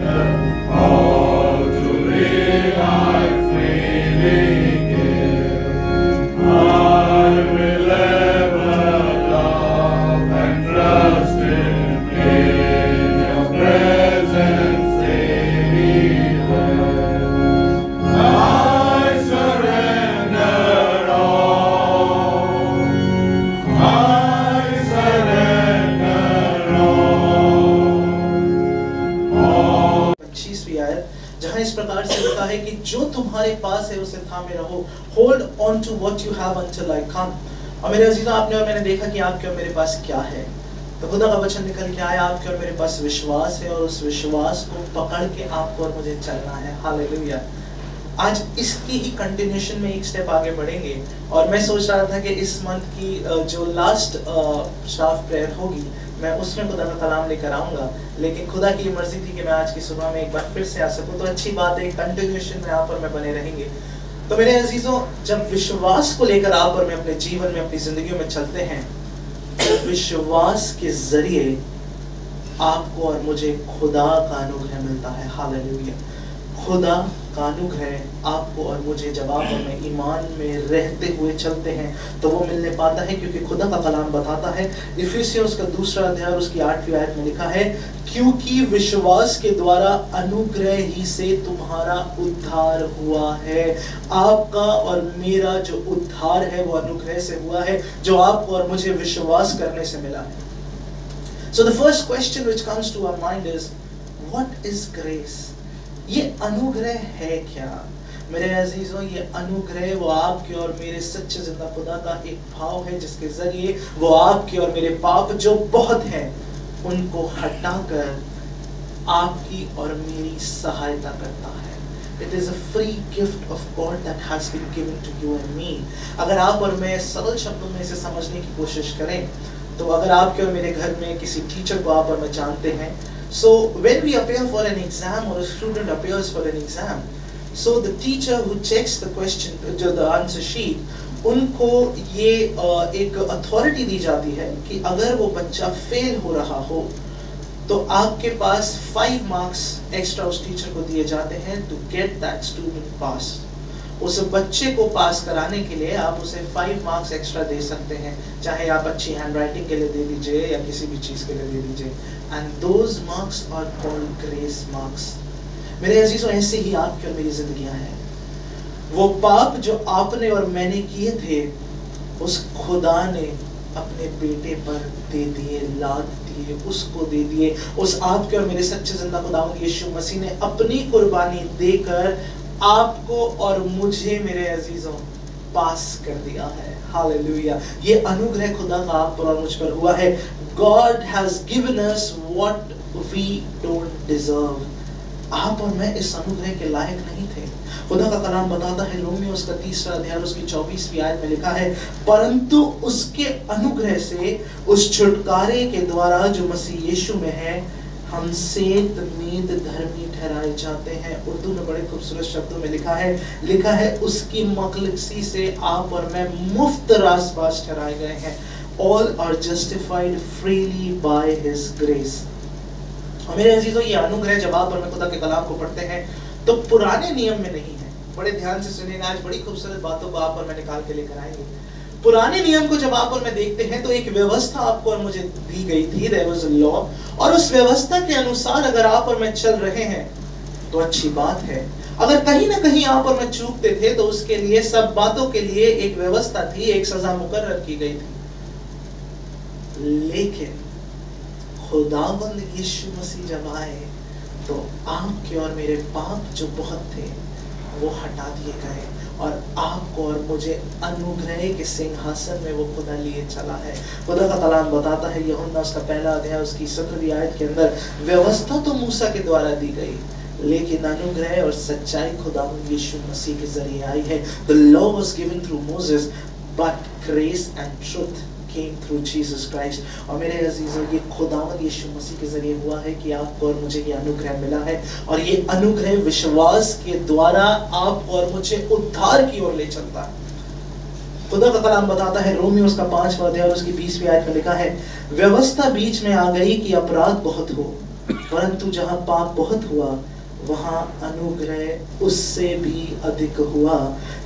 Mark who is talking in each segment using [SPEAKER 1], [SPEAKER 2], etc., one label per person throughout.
[SPEAKER 1] All to live I freely give. I will ever love and trust in your presence daily there. I surrender all. I surrender all.
[SPEAKER 2] 25वीं आयत जहाँ इस प्रकार से लिखा है कि जो तुम्हारे पास है उसे थामे रहो, hold on to what you have until I come. और मेरे अजीजों, आपने और मैंने देखा कि आपके और मेरे पास क्या है। तो खुदा का वचन निकल के आया, आपके और मेरे पास विश्वास है, और उस विश्वास को पकड़ के आपको और मुझे चलना है। हालेलुया। आज इसकी ही कंटिन्यूशन में एक स्टेप आगे बढ़ेंगे। और मैं सोच रहा था कि इस मंथ की जो लास्ट स्टाफ प्रेयर होगी, मैं उसमें खुदा का कलाम लेकर आऊँगा, लेकिन खुदा की मर्जी थी कि मैं आज की सुबह में एक बार फिर से आ सकूँ। तो अच्छी बात है, कंटिन्यूशन में आप और मैं बने रहेंगे। तो मेरे अजीजों, जब विश्वास को लेकर आप और मैं अपने जीवन में, अपनी जिंदगी में चलते हैं, तो विश्वास के जरिए आपको और मुझे खुदा का अनुग्रह मिलता है। हालेलुया। खुदा का अनुग्रह आपको और मुझे, जब आप और मैं ईमान में रहते हुए चलते हैं, तो वो मिलने पाता है, क्योंकि खुदा का कलाम बताता है, इफिसियों उसका 2 अध्याय और उसकी 8वीं आयत में लिखा है, क्योंकि विश्वास के द्वारा अनुग्रह ही से तुम्हारा उद्धार हुआ है। आपका और मेरा जो उद्धार है वो अनुग्रह से हुआ है, जो आपको और मुझे विश्वास करने से मिला है। So the first question which comes to our mind is, what is grace? ये अनुग्रह है क्या? मेरे अजीजों, ये अनुग्रह वो आपके और मेरे सच्चे जिंदा खुदा का एक भाव है, जिसके जरिए वो आपके और मेरे पाप जो बहुत हैं उनको हटाकर आपकी और मेरी सहायता करता है। It is a free gift of God that has been given to you and me. अगर आप और मैं सरल शब्दों में इसे समझने की कोशिश करें, तो अगर आपके और मेरे घर में किसी टीचर को आप और मैं जानते हैं, so when we appear for an exam or a student appears for an exam, so the teacher who checks the question, the answer sheet, उनको ये एक अथॉरिटी दी जाती है कि अगर वो बच्चा फेल हो रहा हो, तो आपके पास 5 मार्क्स एक्स्ट्रा उस टीचर को दिए जाते हैं to get that student pass. उस बच्चे को पास कराने के लिए आप उसे 5 मार्क्स एक्स्ट्रा दे सकते हैं, चाहे आप अच्छी हैंडराइटिंग के लिए दे दीजिए या किसी भी चीज़ के लिए दे दीजिए। And those marks are called grace marks. मेरे अजीजों, ऐसे ही आपकी और मेरी जिंदगियां हैं। वो पाप जो आपने और मैंने किए थे, उस खुदा ने अपने बेटे पर दे दिए, लाद दिए, उसको दे दिए। उस आपके और मेरे सच्चे जिंदा खुदावंद यीशु मसीह ने अपनी कुर्बानी देकर आपको और मुझे, मेरे अजीजों, पास कर दिया है। हालेलुया। ये अनुग्रह खुदा का आप पर और मुझ पर हुआ है। God has given us what we don't deserve. आप और मैं इस अनुग्रह के लायक नहीं थे। खुदा का कलाम बताता है, रोमियो उसका 3 अध्याय उसकी 24वीं आयत में लिखा है, परंतु उसके अनुग्रह से, उस छुटकारे के द्वारा जो मसीह यीशु में है, हम सेत में धर्मी ठहराए जाते हैं। उर्दू में बड़े खूबसूरत शब्दों में लिखा है उसकी मखलूक़ी से आप और मैं मुफ्त रासबाज ठहराए गए हैं। All are justified freely by His grace. और मेरे अजीजों, ये अनुग्रह जब आप और मैं खुदा के कलाम को पढ़ते हैं, तो पुराने नियम में नहीं है। बड़े ध्यान से सुनिएगा, आज बड़ी खूबसूरत बातों को आप और मैं निकाल के लेकर आएंगे। पुराने नियम को जब आप और मैं देखते हैं, तो एक व्यवस्था आपको और मुझे दी गई थी, there was a law, और उस व्यवस्था के अनुसार अगर आप और मैं चल रहे हैं तो अच्छी बात है। अगर कहीं ना कहीं आप और मैं चूकते थे, तो उसके लिए, सब बातों के लिए एक व्यवस्था थी, एक सजा मुकर्रर की गई थी। लेकिन खुदावंद यीशु मसीह जब आए, तो आपके और मेरे पाप जो बहुत थे वो हटा दिए गए, और आपको और मुझे अनुग्रह के सिंहासन में वो खुदा लिए चला है। खुदा का कलाम बताता है, यूहन्ना उसका 1 अध्याय उसकी 17वीं आयत के अंदर, व्यवस्था तो मूसा के द्वारा दी गई, लेकिन अनुग्रह और सच्चाई खुदावंद यीशु मसीह के जरिए आई है। The law was given through Moses, but grace and truth came through Jesus Christ. और मेरे अजीजों, ये खुदावंद यीशु मसीह के जरिए हुआ है कि आपको और मुझे ये अनुग्रह मिला है, और ये अनुग्रह विश्वास के द्वारा आपको और मुझे उद्धार की ओर ले चलता है। खुदा का कलाम बताता है, रोमियो उसका 5वां अध्याय और उसकी 20वीं आयत में लिखा है, व्यवस्था बीच में आ गई कि अपराध बहुत हो, परंतु जहाँ पाप बहुत हुआ वहाँ अनुग्रह उससे भी अधिक हुआ,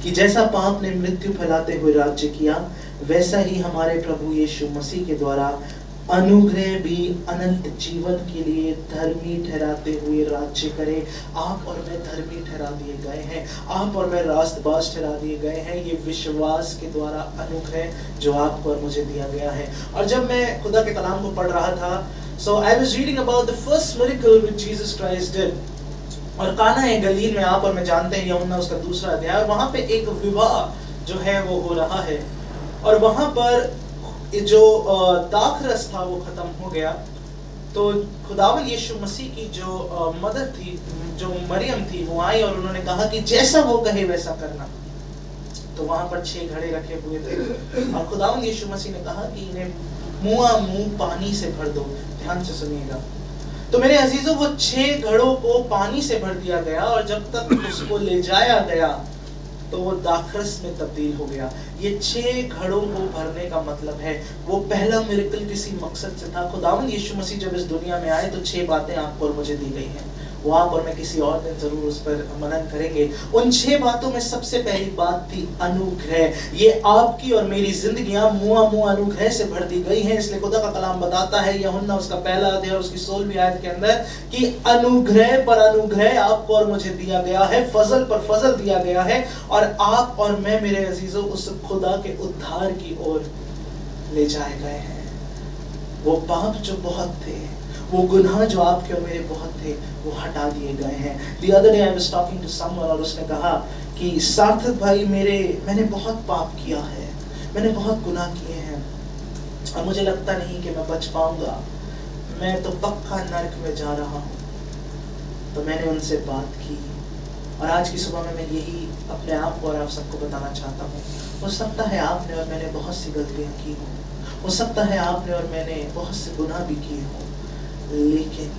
[SPEAKER 2] कि जैसा पाप ने मृत्यु फैलाते हुए राज्य किया, वैसा ही हमारे प्रभु यीशु मसीह के द्वारा अनुग्रह भी अनंत जीवन के लिए धर्मी ठहराते हुए राज्य करे। आप और मैं धर्मी ठहरा दिए गए हैं, आप और मैं रास्तबाज ठहरा दिए गए हैं, ये विश्वास के द्वारा अनुग्रह जो आपको और मुझे दिया गया है। और जब मैं खुदा के कलाम को पढ़ रहा था, so I was reading about the first miracle which Jesus Christ did, और काना है गलील में, आप और मैं जानते हैं यूहन्ना उसका दूसरा अध्याय, और वहाँ पे एक विवाह जो है वो हो रहा है, और वहाँ पर जो दाखरस था वो खत्म हो गया। तो खुदावंद यीशु मसीह की जो मदर थी, जो मरियम थी, वो आई और उन्होंने कहा कि जैसा वो कहे वैसा करना। तो वहाँ पर 6 घड़े रखे हुए थे और खुदावंद यीशु मसीह ने कहा कि इन्हें मुंह पानी से भर दो। ध्यान से सुनिएगा। तो मेरे अजीजों, वो 6 घड़ों को पानी से भर दिया गया और जब तक उसको ले जाया गया तो वो दाखरस में तब्दील हो गया। ये 6 घड़ों को भरने का मतलब है, वो पहला मिरेकल किसी मकसद से था। खुदावंद यीशु मसीह जब इस दुनिया में आए तो 6 बातें आपको और मुझे दी गई हैं, वो आप और मैं किसी और दिन जरूर उस पर मनन करेंगे। उन 6 बातों में सबसे पहली बात थी अनुग्रह। ये आपकी और मेरी जिंदगियां मुआ अनुग्रह से भर दी गई हैं। इसलिए खुदा का कलाम बताता है यूहन्ना उसका पहला अध्याय और उसकी 16वीं आयत के अंदर कि अनुग्रह पर अनुग्रह आपको और मुझे दिया गया है, फजल पर फजल दिया गया है, और आप और मैं मेरे अजीजों उस खुदा के उद्धार की ओर ले जाए गए हैं। वो पाप जो बहुत थे, वो गुनाह जो आपके और मेरे बहुत थे, वो हटा दिए गए हैं। The other day I was talking to someone और उसने कहा कि सार्थक भाई, मैंने बहुत पाप किया है, मैंने बहुत गुनाह किए हैं और मुझे लगता नहीं कि मैं बच पाऊंगा, मैं तो पक्का नरक में जा रहा हूँ। तो मैंने उनसे बात की और आज की सुबह में मैं यही अपने आप को और आप सबको बताना चाहता हूँ। हो सकता है आपने और मैंने बहुत सी गलतियाँ की हों, हो सकता है आपने और मैंने बहुत से गुनाह भी किए हों, लेकिन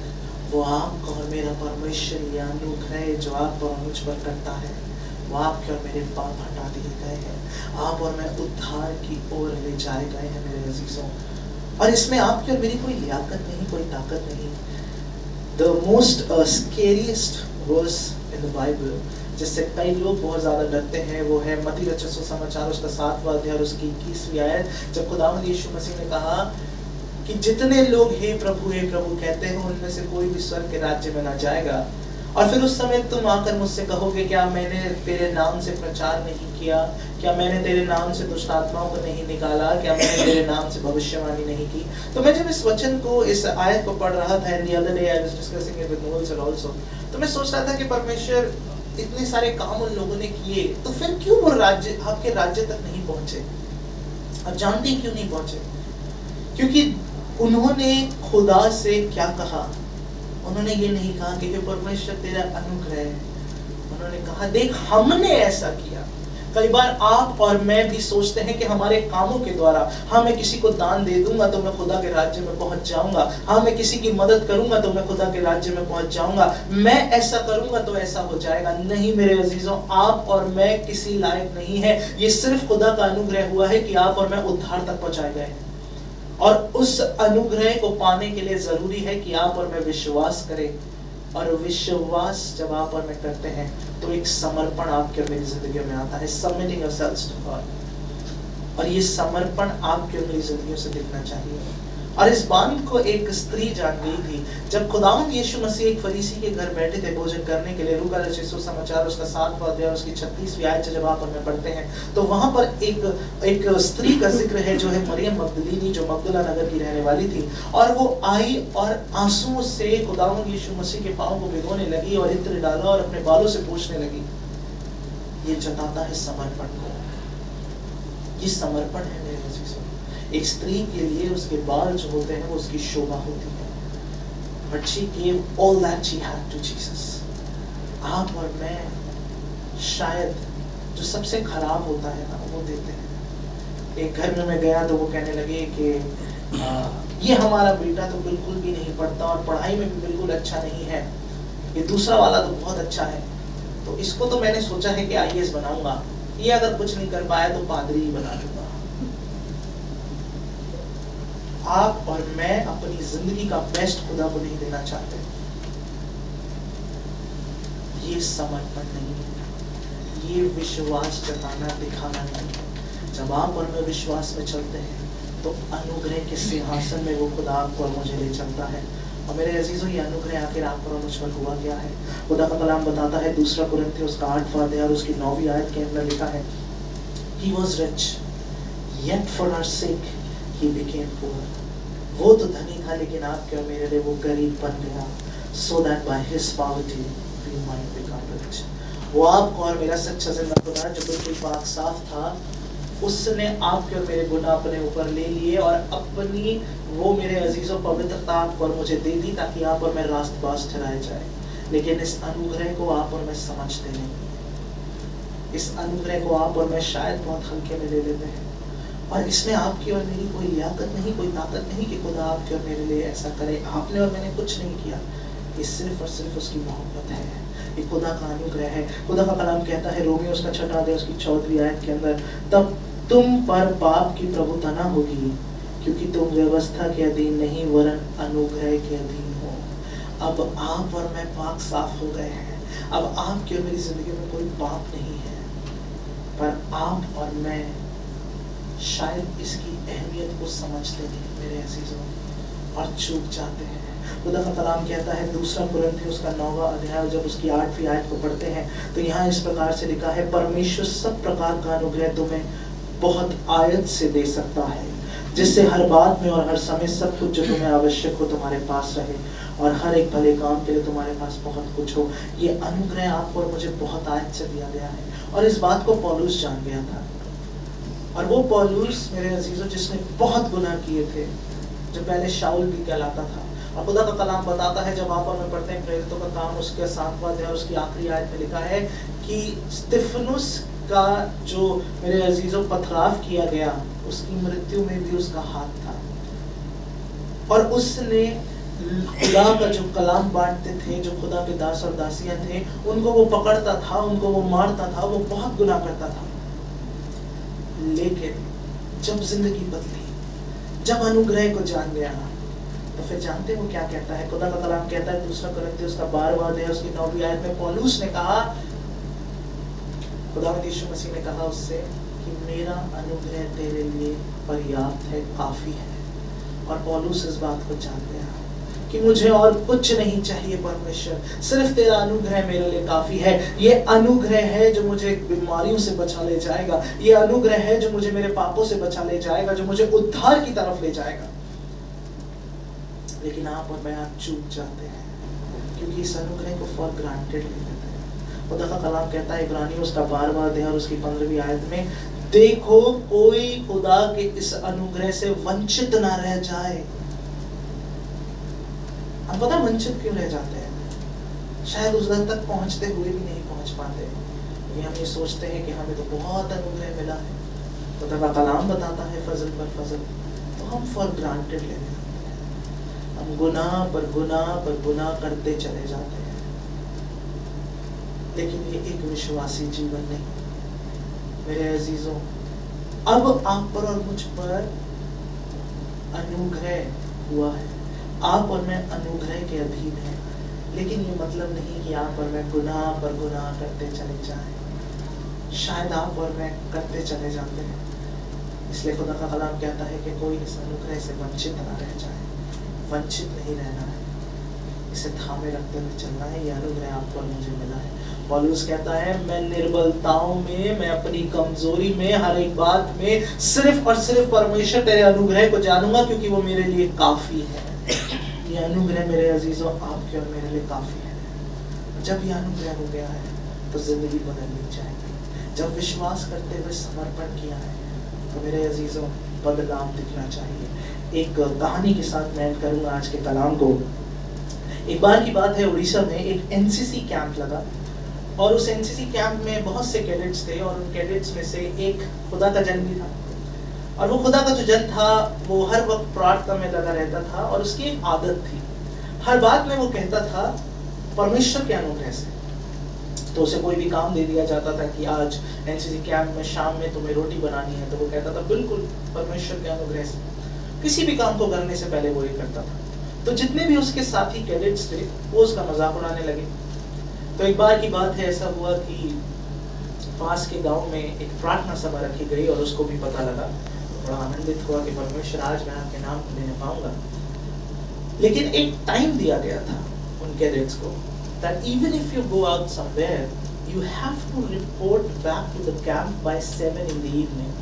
[SPEAKER 2] वो आपका और मेरा परमेश्वर या अनुग्रह जो आप और मुझ पर करता है, वो आपके और मेरे पाप हटा दिए गए हैं। आप और मैं उद्धार की ओर ले जाए गए हैं मेरे अजीजों। और इसमें आपकी और मेरी कोई लियाकत नहीं, कोई ताकत नहीं। The most scariest verse in the Bible, जिससे कई लोग बहुत ज़्यादा डरते हैं, वो है मत्ती रचित सुसमाचार उसका 7वां अध्याय और उसकी 21वीं आयत, जब खुदावंद यीशु मसीह ने कहा कि जितने लोग हे प्रभु कहते हैं, उनमें से कोई भी स्वर्ग के राज्य में ना जाएगा। और फिर उस समय तुम आकर मुझसे कहोगे, क्या मैंने तेरे नाम से प्रचार नहीं किया? क्या मैंने तेरे नाम से दुष्ट आत्माओं को नहीं निकाला? क्या मैंने तेरे नाम से भविष्यवाणी नहीं की? तो मैं जब इस वचन को, इस आयत को पढ़ रहा था, the other day I was discussing it with Noel sir also, तो मैं सोच रहा था कि परमेश्वर इतने सारे काम उन लोगों ने किए, तो फिर क्यों वो राज्य, आपके राज्य तक नहीं पहुंचे? अब जानते हैं क्यों नहीं पहुंचे? क्योंकि उन्होंने खुदा से क्या कहा? उन्होंने ये नहीं कहा कि हे परमेश्वर तेरा अनुग्रह है, उन्होंने कहा देख हमने ऐसा किया। कई बार आप और मैं भी सोचते हैं कि हमारे कामों के द्वारा, हाँ मैं किसी को दान दे दूंगा तो मैं खुदा के राज्य में पहुंच जाऊंगा, हाँ मैं किसी की मदद करूंगा तो मैं खुदा के राज्य में पहुंच जाऊंगा, मैं ऐसा करूंगा तो ऐसा हो जाएगा। नहीं मेरे अजीजों, आप और मैं किसी लायक नहीं है। ये सिर्फ खुदा का अनुग्रह हुआ है कि आप और मैं उद्धार तक पहुंचाए गए हैं। और उस अनुग्रह को पाने के लिए जरूरी है कि आप और मैं विश्वास करें, और विश्वास जब आप और मैं करते हैं तो एक समर्पण आपके और मेरी जिंदगी में आता है, सबमिटिंग योरसेल्व्स टू गॉड। और ये समर्पण आपके और मेरी जिंदगियों से दिखना चाहिए। और इस बात को एक स्त्री जान गई थी। जब खुदावंद यीशु मसीह एक फरीसी के घर बैठे थे भोजन करने के लिए, लूका रचित सुसमाचार उसका 7वां अध्याय उसकी 36वीं आयत जब आप और मैं पढ़ते हैं, तो वहां पर एक स्त्री का जिक्र है जो है मरियम मगदलीनी, जो मगदला नगर की रहने वाली थी। और वो आई और आंसुओं से खुदावंद यीशु मसीह के पांव को भिगोने लगी और इत्र डाला और अपने बालों से पोंछने लगी। ये जताता है समर्पण को। ये समर्पण है मेरे अजीजों। एक स्त्री के लिए उसके बाल जो होते हैं वो उसकी शोभा होती है। But she gave all that she had to Jesus. आप और मैं शायद जो सबसे खराब होता है ना वो देते हैं। एक घर में मैं गया तो वो कहने लगे कि ये हमारा बेटा तो बिल्कुल भी नहीं पढ़ता और पढ़ाई में भी बिल्कुल अच्छा नहीं है, ये दूसरा वाला तो बहुत अच्छा है, तो इसको तो मैंने सोचा है कि IAS बनाऊंगा, ये अगर कुछ नहीं कर पाया तो पादरी ही बना दूंगा। आप और मैं अपनी जिंदगी का बेस्ट खुदा को नहीं देना चाहते, ये समर्पण नहीं है, ये विश्वास जताना दिखाना नहीं है। जब आप और मैं विश्वास में चलते हैं तो अनुग्रह के सिंहासन में वो खुदा आपको और मुझे ले चलता है। और मेरे अजीजों, ये अनुग्रह आखिर आप पर और मुझ पर हुआ क्या है? खुदा का कलाम बताता है 2 कुरिन्थियों उसका 8वां अध्याय और उसकी 9वीं आयत के अंदर लिखा है, He was rich, yet for our sake he became poor. वो तो धनी था लेकिन आपके और मेरे लिए वो गरीब बन गया, so that by his poverty we might become rich. वो आपको और मेरा सच्चा जिंदा खुदा जो बिल्कुल पाक साफ था, उसने आपके और मेरे गुनाह अपने ऊपर ले लिए और अपनी वो मेरे अजीजों पवित्रता आपको और मुझे दे दी ताकि आप और मैं रास्तबाज ठहराए जाए। लेकिन इस अनुग्रह को आप और मैं समझते नहीं, इस अनुग्रह को आप और मैं शायद बहुत हल्के में ले लेते हैं। और इसमें आपकी और मेरी कोई लियाकत नहीं, कोई ताकत नहीं कि खुदा आपके और मेरे लिए ऐसा करे। आपने और मैंने कुछ नहीं किया, ये सिर्फ और सिर्फ उसकी मोहब्बत है, ये खुदा का अनुग्रह है। खुदा का कलाम कहता है रोमियो उसका 6वां अध्याय उसकी 14वीं आयत के अंदर, तब तुम पर पाप की प्रभुता न होगी क्योंकि तुम व्यवस्था के अधीन नहीं वरन अनुग्रह के अधीन हो। अब आप और मैं पाक साफ हो गए हैं, अब आपकी और मेरी जिंदगी में कोई पाप नहीं है, पर आप और मैं शायद इसकी अहमियत को समझते नहीं मेरे अजीजों और चूक जाते हैं। खुदा का कलाम कहता है 2 कुरिन्थियों उसका 9वां अध्याय जब उसकी 8वीं आयत को पढ़ते हैं तो यहाँ इस प्रकार से लिखा है, परमेश्वर सब प्रकार का अनुग्रह तुम्हें बहुत आयत से दे सकता है जिससे हर बात में और हर समय सब कुछ जो तुम्हें आवश्यक हो तुम्हारे पास रहे और हर एक भले काम के लिए तुम्हारे पास बहुत कुछ हो। ये अनुग्रह आपको और मुझे बहुत आयत से दिया गया है और इस बात को पौलुस जान गया था। और वो पौलुस मेरे अजीजों जिसने बहुत गुनाह किए थे, जो पहले शाऊल भी कहलाता था। और खुदा का कलाम बताता है जब आप और मैं पढ़ते हैं प्रेरितों का काम उसके 7वां अध्याय उसकी आखिरी आयत में लिखा है कि स्तिफनुस का जो मेरे अजीजों पथराव किया गया उसकी मृत्यु में भी उसका हाथ था और उसने खुदा का जो कलाम बांटते थे, जो खुदा के दास और दासियां थे, उनको वो पकड़ता था, उनको वो मारता था, वो बहुत गुनाह करता था। लेकिन जब जिंदगी बदली, जब अनुग्रह को जान गया तो फिर जानते हो क्या कहता है? खुदा का कलाम कहता है 2 कुरिन्थियों उसका 12वां अध्याय उसकी 9वीं आयत में पौलुस ने कहा, खुदावंद यीशु मसीह ने कहा उससे कि मेरा अनुग्रह तेरे लिए पर्याप्त है, काफी है। और पौलुस इस बात को जान गया कि मुझे और कुछ नहीं चाहिए परमेश्वर, सिर्फ तेरा अनुग्रह मेरे लिए काफी है। ये अनुग्रह है जो मुझे बीमारियों से बचा ले जाएगा, ये अनुग्रह है जो मुझे मेरे पापों से बचा ले जाएगा, जो मुझे उद्धार की तरफ ले जाएगा। लेकिन आप और मैं आज चूक जाते हैं क्योंकि इस अनुग्रह को फॉर ग्रांटेड ले लेते हैं। खुदा का कलाम कहता है इब्रानियों उसका 12वां अध्याय और उसकी 15वीं आयत में, देखो कोई खुदा के इस अनुग्रह से वंचित ना रह जाए। हम पता वंचित क्यों रह जाते हैं? शायद उस दर तक पहुंचते हुए भी नहीं पहुंच पाते। हम ये सोचते हैं कि हमें तो बहुत अनुग्रह मिला है, खुदा का कलाम बताता है फजल पर फजल, तो हम फॉर ग्रांटेड लेने लगते हैं। हम गुनाह पर गुनाह करते चले जाते हैं। लेकिन ये एक विश्वासी जीवन नहीं मेरे अजीजों। अब आप पर और मुझ पर अनुग्रह हुआ है, आप और मैं अनुग्रह के अधीन हैं, लेकिन ये मतलब नहीं कि आप और मैं गुनाह पर गुनाह करते चले जाएं। शायद आप और मैं करते चले जाते हैं। इसलिए खुदा का कलाम कहता है कि कोई इस अनुग्रह से वंचित ना रह जाए। वंचित नहीं रहना है, इसे थामे रखते हुए चलना है। ये अनुग्रह आपको और मुझे मिला है। पौलुस कहता है मैं निर्बलताओं में, मैं अपनी कमजोरी में, हर एक बात में सिर्फ और सिर्फ परमेश्वर तेरे अनुग्रह को जानूंगा क्योंकि वो मेरे लिए काफी है। ये अनुग्रह मेरे अजीजों आपके और मेरे लिए काफी है। जब ये अनुग्रह हो गया है तो जिंदगी बदलनी चाहिए। जब विश्वास करते हुए समर्पण किया है तो मेरे अजीजों बदलाव दिखना चाहिए। एक कहानी के साथ मैं एंड करूंगा आज के कलाम को। एक बार की बात है, उड़ीसा में एक एनसीसी कैंप लगा और उस एनसीसी कैंप में बहुत से कैडेट्स थे और उन कैडेट्स में से एक खुदा का जन भी था। और वो खुदा का जो जन था वो हर वक्त प्रार्थना में लगा रहता था और उसकी एक आदत थी, हर बात में वो कहता था परमेश्वर के अनुग्रह से। तो उसे कोई भी काम दे दिया जाता था कि आज एनसीसी कैंप में शाम में तुम्हें रोटी बनानी है, तो वो कहता था बिल्कुल परमेश्वर के अनुग्रह से। किसी भी काम को करने से पहले वो ये करता था। तो जितने भी उसके साथी कैडेट्स थे वो उसका मजाक उड़ाने लगे। तो एक बार की बात है, ऐसा हुआ कि पास के गांव में एक प्रार्थना सभा रखी गई और उसको भी पता लगा। बड़ा आनंदित हुआ कि परमेश्वर आज मैं आपके नाम को लेने पाऊंगा। लेकिन एक टाइम दिया गया था उन कैडेट्स को, that even if you go out somewhere, you have to report back to the camp by 7 in the evening,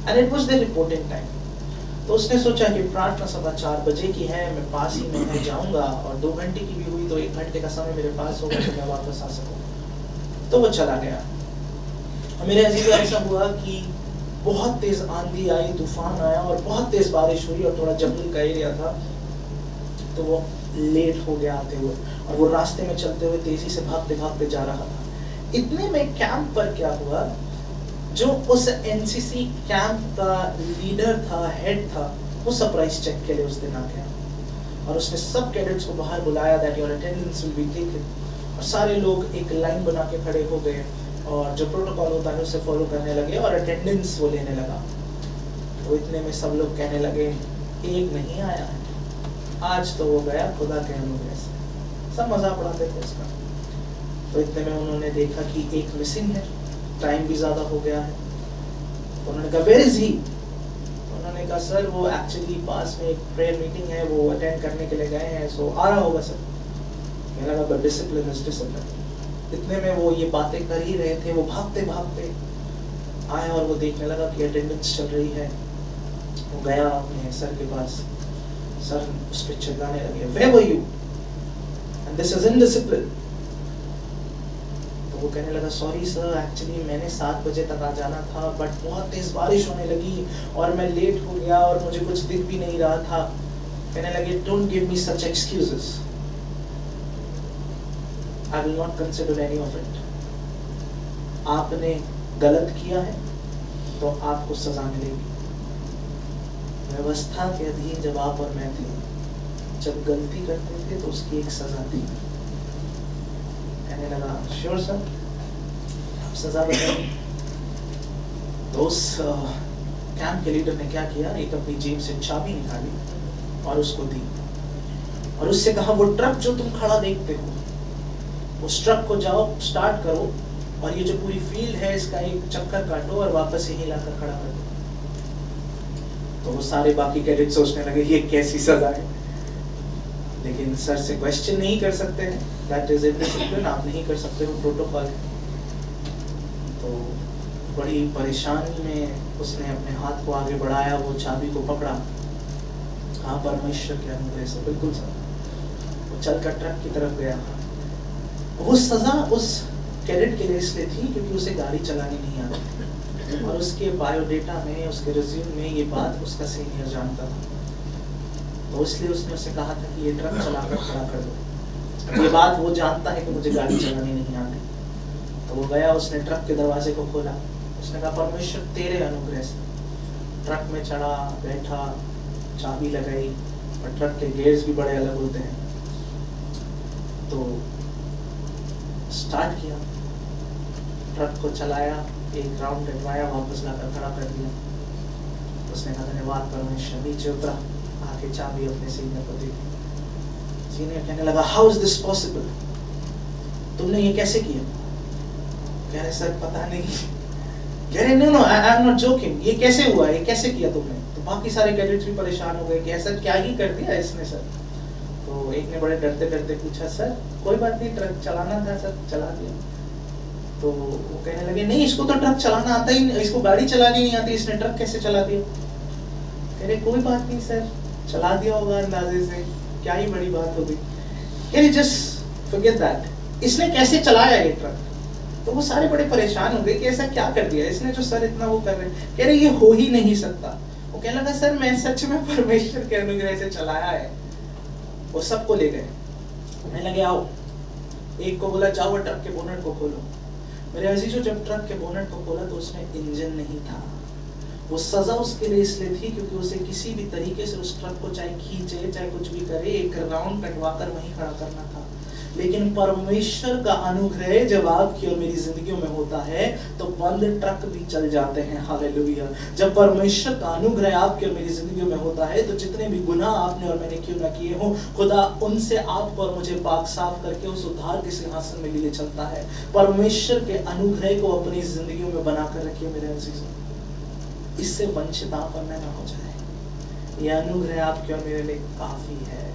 [SPEAKER 2] and it was their reporting time. तो उसने सोचा कि प्रार्थना सभा 4 बजे की है, मैं पास ही में है, जाऊंगा और 2 घंटे की भी हुई तो 1 घंटे का समय मेरे पास होगा तो मैं वापस आ सकूँ। तो वो चला गया। मेरे अजीज़ों, ऐसा हुआ कि बहुत तेज आंधी आई, तूफान आया और बहुत तेज बारिश हुई और थोड़ा जंगल का एरिया था, तो वो लेट हो गया आते हुए और वो रास्ते में चलते हुए तेजी से भागते भागते जा रहा था। इतने में कैंप पर क्या हुआ, जो उस एनसीसी कैंप का लीडर था, हेड था, वो सरप्राइज चेक के लिए उस दिन आ गया और उसने सब कैडेट्स को बाहर बुलाया, that your attendance will be taken. और सारे लोग एक लाइन बना के खड़े हो गए और जो प्रोटोकॉल होता है उसे फॉलो करने लगे और अटेंडेंस वो लेने लगा। तो इतने में सब लोग कहने लगे, एक नहीं आया है आज, तो वो गया खुदा के अनुग्रह से। सब मजाक उड़ाते थे उसका। तो इतने में उन्होंने देखा कि एक मिसिंग है, टाइम भी ज़्यादा हो गया है। तो उन्होंने कहा वेयर इज ही? उन्होंने कहा सर वो एक्चुअली पास में एक प्रेयर मीटिंग है, वो अटेंड करने के लिए गए हैं, सो आ रहा होगा सर। कहने लगा बट डिसिप्लिन इज डिसिप्लिन। इतने में वो ये बातें कर ही रहे थे, वो भागते भागते आया और वो देखने लगा कि अटेंडेंस चल रही है। वो गया अपने सर के पास, सर उस पर चिल्लाने लगे, where were you and this is indiscipline. तो वो कहने लगा सॉरी सर, एक्चुअली मैंने 7 बजे तक आ जाना था बट बहुत तेज बारिश होने लगी और मैं लेट हो गया और मुझे कुछ दिख भी नहीं रहा था। कहने लगे don't give me such excuses, I will not consider any of it. आपने गलत किया है तो आपको सजा मिलेगी। व्यवस्था के अधीन जब आप और मैं थे, जब गलती करते थे तो उसकी एक सजा थी। कहने लगा श्योर सर, आप सजा बताइए। तो उस कैंप के लीडर ने क्या किया, एक अपनी जेब से चाबी निकाली और उसको दी और उससे कहा वो ट्रक जो तुम खड़ा देखते हो, उस ट्रक को जाओ स्टार्ट करो और ये जो पूरी फील्ड है इसका एक चक्कर काटो और वापस यहीं लाकर खड़ा कर दो। तो वो सारे बाकी कैडेट सोचने लगे ये कैसी सजा है, लेकिन सर से क्वेश्चन नहीं कर सकते हैं, दैट इज इनडिसिप्लिन, आप नहीं कर सकते हो, प्रोटोकॉल है। तो बड़ी परेशानी में उसने अपने हाथ को आगे बढ़ाया, वो चाबी को पकड़ा, कहा परमेश्वर के अनुग्रह से, बिल्कुल सर। वो चलकर ट्रक की तरफ गया। वो सजा उस कैडेट के लिए इसलिए थी क्योंकि उसे गाड़ी चलानी नहीं आती थी और उसके बायोडेटा में, उसके रिज्यूम में ये बात उसका सीनियर जानता था। तो इसलिए उसने उसे कहा था कि ये ट्रक चलाकर खड़ा कर दो। ये बात वो जानता है कि मुझे गाड़ी चलानी नहीं आती। तो वो गया, उसने ट्रक के दरवाजे को खोला, उसने कहा परमेश्वर तेरे अनुग्रह से। ट्रक में चढ़ा, बैठा, चाबी लगाई और ट्रक के गेयर्स भी बड़े अलग होते हैं। तो स्टार्ट किया, ट्रक को चलाया, एक राउंड कटवाया, वापस लाकर खड़ा कर दिया। उसने कहा धन्यवाद परमेश्वर। नीचे उतरा, आके चाबी अपने सीनियर को दी। सीनियर कहने लगा हाउ इज दिस पॉसिबल, तुमने ये कैसे किया? कह रहे सर पता नहीं। कह रहे no I am not joking, ये कैसे हुआ, ये कैसे किया तुमने? तो बाकी सारे कैडेट्स भी परेशान हो गए कि सर क्या ही कर दिया इसने सर। तो एक ने बड़े डरते डरते पूछा सर कोई बात नहीं, ट्रक चलाना था सर, चला दिया। तो वो कहने लगे नहीं, इसको तो ट्रक चलाना आता ही नहीं, इसको गाड़ी चलानी नहीं आती, इसने ट्रक कैसे चला दिया? कह रहे कोई बात नहीं सर, चला दिया होगा अंदाजे से, क्या ही बड़ी बात हो गई। कह रहे जस्ट फॉरगेट दैट, इसने कैसे चलाया ये ट्रक? तो वो सारे बड़े परेशान हो गए कि ऐसा क्या कर दिया इसने जो सर इतना वो कर रहे। कह रहे ये हो ही नहीं सकता। वो कहने लगा सर मैं सच में परमेश्वर के अनुग्रह से चलाया है। वो सबको ले गए, कहने लगे आओ। एक को बोला जाओ ट्रक के बोनट को खोलो। मेरे अजीजों जब ट्रक के बोनट को खोला तो उसमें इंजन नहीं था। वो सजा उसके लिए इसलिए थी क्योंकि उसे किसी भी तरीके से उस ट्रक को चाहे खींचे चाहे कुछ भी करे, एक राउंड कटवा कर वहीं खड़ा करना था। लेकिन परमेश्वर का अनुग्रह जब आपकी और मेरी जिंदगियों में होता है तो बंद ट्रक भी चल जाते हैं। हालेलुया। जब परमेश्वर का अनुग्रह आपकी और मेरी जिंदगियों में होता है तो जितने भी गुनाह आपने और मैंने क्यों ना किए हो, खुदा उनसे आपको और मुझे पाक साफ करके उस उद्धार के सिंहासन में लिए चलता है। परमेश्वर के अनुग्रह को अपनी जिंदगियों में बनाकर रखिए मेरे अजीजों, इससे वंचित आप और मैं ना हो जाए। यह अनुग्रह आपके और मेरे लिए काफी है।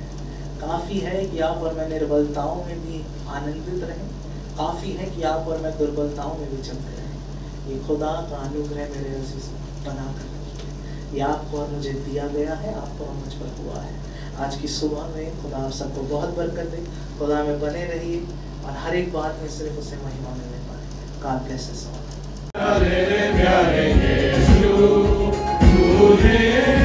[SPEAKER 2] काफी है कि आप और मैं निर्बलताओं में भी आनंदित रहें, काफी है कि आप और मैं दुर्बलताओं में भी चलते रहें। ये खुदा का अनुग्रह मेरे अजीज बना कर रखिए। ये आपको और मुझे दिया गया है, आपको और मुझ पर हुआ है। आज की सुबह में खुदा आप सबको बहुत बरकत दे। खुदा में बने रहिए और हर एक बात में सिर्फ उसे महिमा मिलने पाए। God bless us all.
[SPEAKER 1] प्यारे प्यारे यीशु, तुझे